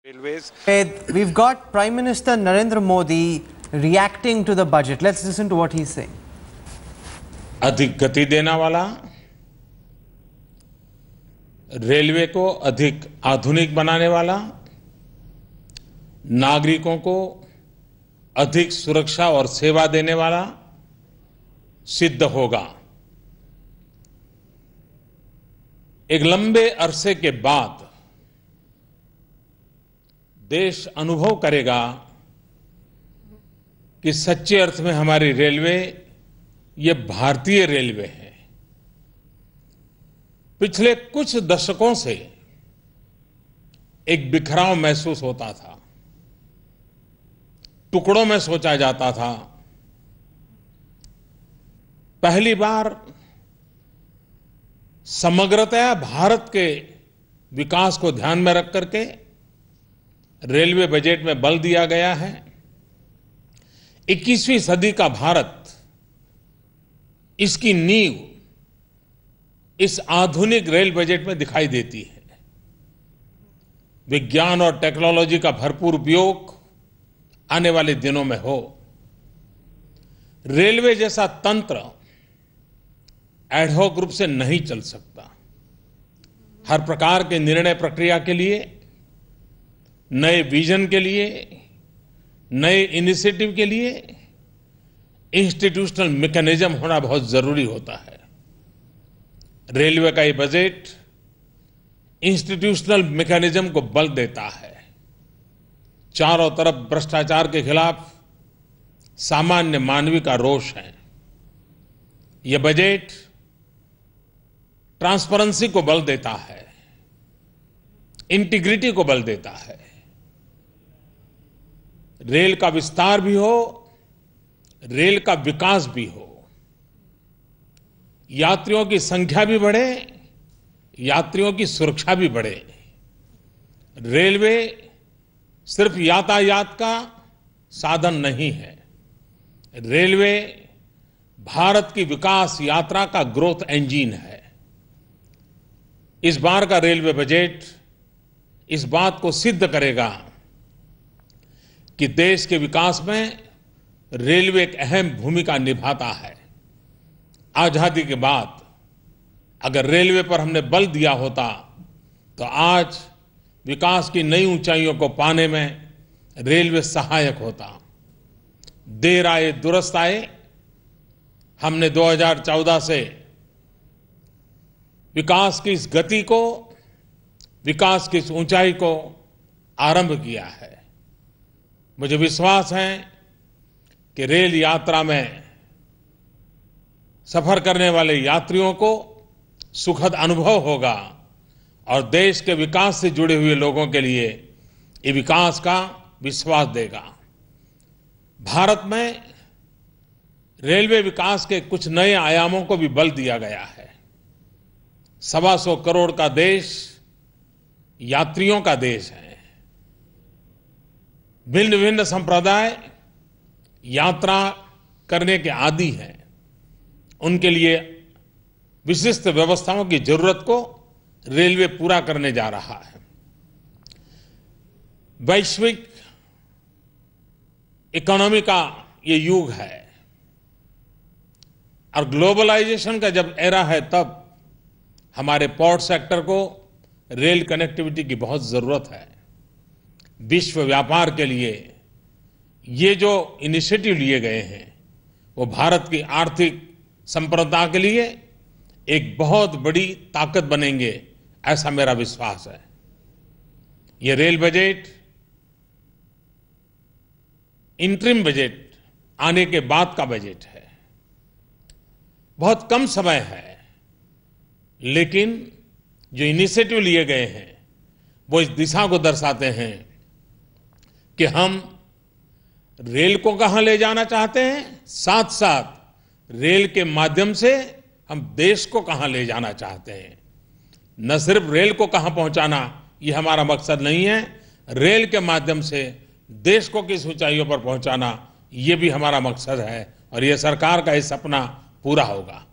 Railways. We've got Prime Minister Narendra Modi reacting to the budget. Let's listen to what he's saying. अधिक गति देने वाला, railway को अधिक आधुनिक बनाने वाला, नागरिकों को अधिक सुरक्षा और सेवा देने वाला सिद्ध होगा। एक लंबे अरसे के बाद देश अनुभव करेगा कि सच्चे अर्थ में हमारी रेलवे ये भारतीय रेलवे है। पिछले कुछ दशकों से एक बिखराव महसूस होता था, टुकड़ों में सोचा जाता था। पहली बार समग्रतया भारत के विकास को ध्यान में रख करके रेलवे बजट में बल दिया गया है। 21वीं सदी का भारत, इसकी नींव इस आधुनिक रेल बजट में दिखाई देती है। विज्ञान और टेक्नोलॉजी का भरपूर उपयोग आने वाले दिनों में हो। रेलवे जैसा तंत्र एडहॉक रूप से नहीं चल सकता। हर प्रकार के निर्णय प्रक्रिया के लिए, नए विजन के लिए, नए इनिशिएटिव के लिए इंस्टीट्यूशनल मैकेनिज्म होना बहुत जरूरी होता है। रेलवे का ये बजट इंस्टीट्यूशनल मैकेनिज्म को बल देता है। चारों तरफ भ्रष्टाचार के खिलाफ सामान्य मानवीय का रोष है। यह बजट ट्रांसपेरेंसी को बल देता है, इंटीग्रिटी को बल देता है। रेल का विस्तार भी हो, रेल का विकास भी हो, यात्रियों की संख्या भी बढ़े, यात्रियों की सुरक्षा भी बढ़े। रेलवे सिर्फ यातायात का साधन नहीं है। रेलवे भारत की विकास यात्रा का ग्रोथ इंजन है। इस बार का रेलवे बजट इस बात को सिद्ध करेगा कि देश के विकास में रेलवे एक अहम भूमिका निभाता है। आजादी के बाद अगर रेलवे पर हमने बल दिया होता तो आज विकास की नई ऊंचाइयों को पाने में रेलवे सहायक होता। देर आए दुरुस्त आए, हमने 2014 से विकास की इस गति को, विकास की इस ऊंचाई को आरंभ किया है। मुझे विश्वास है कि रेल यात्रा में सफर करने वाले यात्रियों को सुखद अनुभव होगा और देश के विकास से जुड़े हुए लोगों के लिए ये विकास का विश्वास देगा। भारत में रेलवे विकास के कुछ नए आयामों को भी बल दिया गया है। 125 करोड़ का देश यात्रियों का देश है। भिन्न भिन्न संप्रदाय यात्रा करने के आदी हैं। उनके लिए विशिष्ट व्यवस्थाओं की जरूरत को रेलवे पूरा करने जा रहा है। वैश्विक इकोनॉमी का ये युग है और ग्लोबलाइजेशन का जब एरा है, तब हमारे पोर्ट सेक्टर को रेल कनेक्टिविटी की बहुत जरूरत है। विश्व व्यापार के लिए ये जो इनिशिएटिव लिए गए हैं वो भारत की आर्थिक संप्रभुता के लिए एक बहुत बड़ी ताकत बनेंगे, ऐसा मेरा विश्वास है। ये रेल बजट इंटरिम बजट आने के बाद का बजट है। बहुत कम समय है, लेकिन जो इनिशिएटिव लिए गए हैं वो इस दिशा को दर्शाते हैं कि हम रेल को कहां ले जाना चाहते हैं, साथ साथ रेल के माध्यम से हम देश को कहां ले जाना चाहते हैं। न सिर्फ रेल को कहां पहुंचाना ये हमारा मकसद नहीं है, रेल के माध्यम से देश को किस ऊंचाइयों पर पहुंचाना ये भी हमारा मकसद है और ये सरकार का ये सपना पूरा होगा।